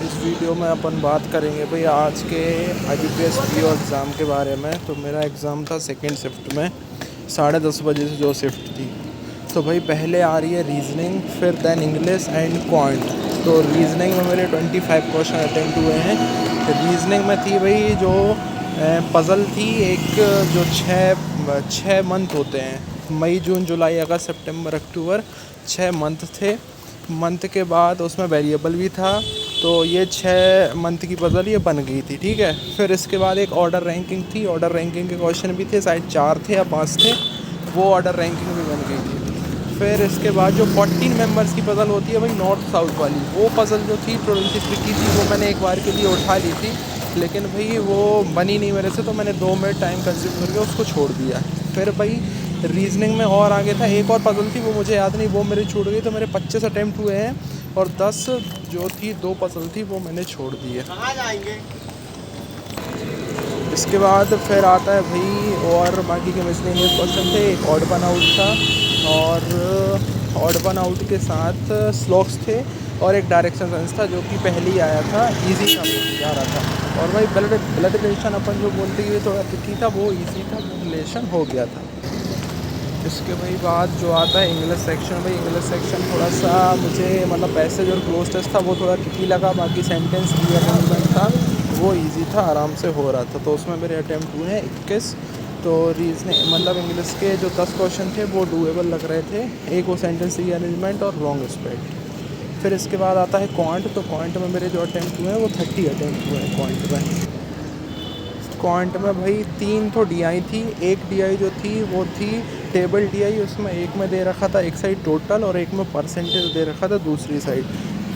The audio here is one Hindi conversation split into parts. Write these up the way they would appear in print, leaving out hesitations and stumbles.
इस वीडियो में अपन बात करेंगे भाई आज के IBPS PO एग्ज़ाम के बारे में। तो मेरा एग्ज़ाम था सेकंड शिफ्ट में 10:30 बजे से जो शिफ्ट थी। तो भाई पहले आ रही है रीजनिंग, फिर दैन इंग्लिश एंड क्वांट। तो रीजनिंग में मेरे 25 क्वेश्चन अटेम्प्ट हुए हैं। रीजनिंग में थी भाई जो पज़ल थी, एक जो छः मंथ होते हैं, मई जून जुलाई अगस्त सितंबर अक्टूबर, 6 मंथ थे। मंथ के बाद उसमें वेरिएबल भी था, तो ये 6 मंथ की पज़ल ये बन गई थी। ठीक है, फिर इसके बाद एक ऑर्डर रैंकिंग थी। ऑर्डर रैंकिंग के क्वेश्चन भी थे, शायद 4 थे या 5 थे, वो ऑर्डर रैंकिंग भी बन गई थी। फिर इसके बाद जो 14 मेंबर्स की पज़ल होती है भाई नॉर्थ साउथ वाली, वो पज़ल जो थी थोड़ी सी ट्रिकी थी, वो मैंने एक बार के लिए उठा ली थी, लेकिन भाई वो बनी नहीं मेरे से, तो मैंने 2 मिनट टाइम कंज्यूम करके उसको छोड़ दिया। फिर भाई रीजनिंग में और आगे था, एक और पज़ल थी, वो मुझे याद नहीं, वो मेरे छूट गई। तो मेरे 25 अटैम्प्ट हुए हैं और 10 जो थी 2 पज़ल थी वो मैंने छोड़ दी है। कहाँ जाएंगे? इसके बाद फिर आता है भाई और बाकी के मिसलेनियस क्वेश्चन थे। एक ऑड वन आउट था और ऑड वन आउट के साथ स्लॉक्स थे और एक डायरेक्शन सेंस था जो कि पहले ही आया था, ईजी था, वो आ रहा था। और भाई ब्लड रिलेशन अपन जो बोलते हैं थोड़ा ट्रिकी था, वो ईजी था, ब्लड रिलेशन हो गया था। इसके भाई बाद जो आता है इंग्लिश सेक्शन। भाई इंग्लिश सेक्शन थोड़ा सा मुझे मतलब पैसेज और क्लोज टेस्ट था, वो थोड़ा ट्रिकी लगा। बाकी सेंटेंस रीअरेंजमेंट था, वो इजी था, आराम से हो रहा था। तो उसमें मेरे अटैम्प्ट हुए हैं 21। तो रीजनिंग मतलब इंग्लिश के जो 10 क्वेश्चन थे वो डूएबल लग रहे थे। एक वो सेंटेंस रीअरेंजमेंट और रॉन्ग स्पेल्ड। फिर इसके बाद आता है क्वांट। तो क्वांट में मेरे जो अटैम्प्ट हुए हैं वो 30 अटैम्प्ट हुए हैं क्वांट में। क्वांट में भाई 3 तो DI थी। एक DI जो थी वो थी टेबल DI, उसमें एक में दे रखा था एक साइड टोटल और एक में परसेंटेज दे रखा था दूसरी साइड।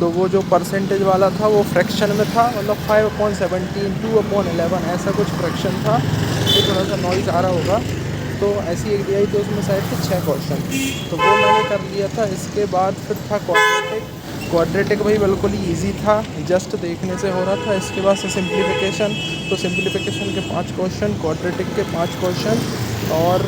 तो वो जो परसेंटेज वाला था वो फ्रैक्शन में था, मतलब 5/17, 2/11 ऐसा कुछ फ्रैक्शन था। ये थोड़ा सा नॉइज़ आ रहा होगा। तो ऐसी एक DI थी, उसमें शायद थे 6 क्वेश्चन, तो वो मैंने कर लिया था। इसके बाद फिर था क्वाड्रेटिक। क्वाड्रेटिक भाई बिल्कुल ही ईजी था, जस्ट देखने से हो रहा था। इसके बाद से सिंप्लीफिकेशन। तो सिंप्लीफिकेशन के 5 क्वेश्चन, क्वाड्रेटिक के 5 क्वेश्चन और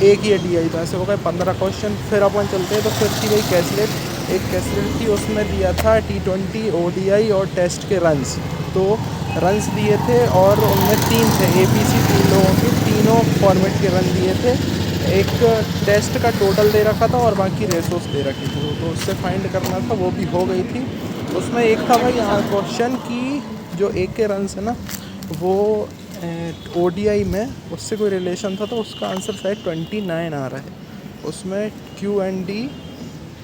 एक ही DI था, ऐसे हो गए 15 क्वेश्चन। फिर अपन चलते हैं तो फिर थी भाई कैसलेट। एक कैसलेट थी, उसमें दिया था T20 ODI और टेस्ट के रन्स। तो रन्स दिए थे और उनमें 3 थे, ABC 3 लोगों के, तीनों फॉर्मेट के रन दिए थे। एक टेस्ट का टोटल दे रखा था और बाकी रेसोस दे रखी थी, तो उससे फाइंड करना था, वो भी हो गई थी। उसमें एक था भाई यहाँ क्वेश्चन की जो एक के रन है ना, वो ODI में उससे कोई रिलेशन था, तो उसका आंसर शायद 29 आ रहा है। उसमें Q&D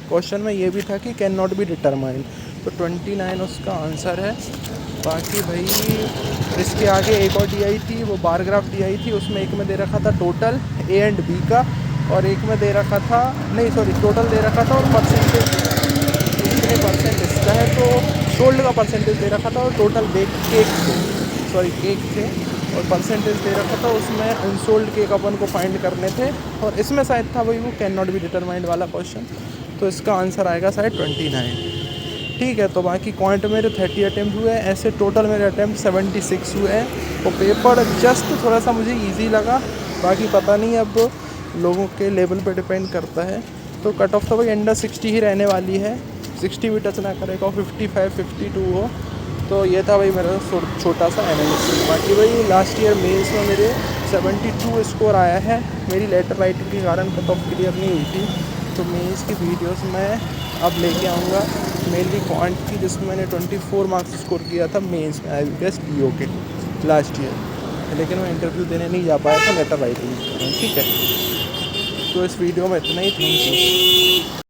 क्वेश्चन में ये भी था कि कैन नॉट बी डिटरमाइंड, तो 29 उसका आंसर है। बाकी भाई इसके आगे एक और DI थी, वो बार ग्राफ DI थी। उसमें एक में दे रखा था टोटल A एंड B का, और एक में दे रखा था, नहीं सॉरी, टोटल दे रखा था और परसेंटेज, कितने परसेंट इसका है, तो सोल्ड का परसेंटेज दे रखा था और टोटल केक थे और परसेंटेज दे रखा था। उसमें अनसोल्ड केक अपन को फाइंड करने थे, और इसमें शायद था वही वो कैन नॉट बी डिटरमाइंड वाला क्वेश्चन। तो इसका आंसर आएगा शायद 29। ठीक है, तो बाकी क्वांट मेरे 30 अटैम्प्ट हुए हैं, ऐसे टोटल मेरे अटैम्प्ट 76 हुए हैं। और पेपर जस्ट थोड़ा सा मुझे ईजी लगा, बाकी पता नहीं, अब लोगों के लेवल पे डिपेंड करता है। तो कट ऑफ तो भाई अंडर 60 ही रहने वाली है, 60 भी टच ना करेगा, 55 52 हो। तो ये था भाई मेरा छोटा सा एनालिसिस। बाकी भाई लास्ट ईयर मेंस में मेरे 72 स्कोर आया है। मेरी लेटर राइटिंग के कारण कट ऑफ क्लियर नहीं हुई थी, तो मेंस की वीडियोस मैं अब लेके आऊँगा, मेनली क्वांट की, जिसमें मैंने 24 मार्क्स स्कोर किया था मेंस में IBPS PO के लास्ट ईयर। लेकिन मैं इंटरव्यू देने नहीं जा पाया था लेटर राइटिंग। ठीक है, तो इस वीडियो में इतना ही। Thank you.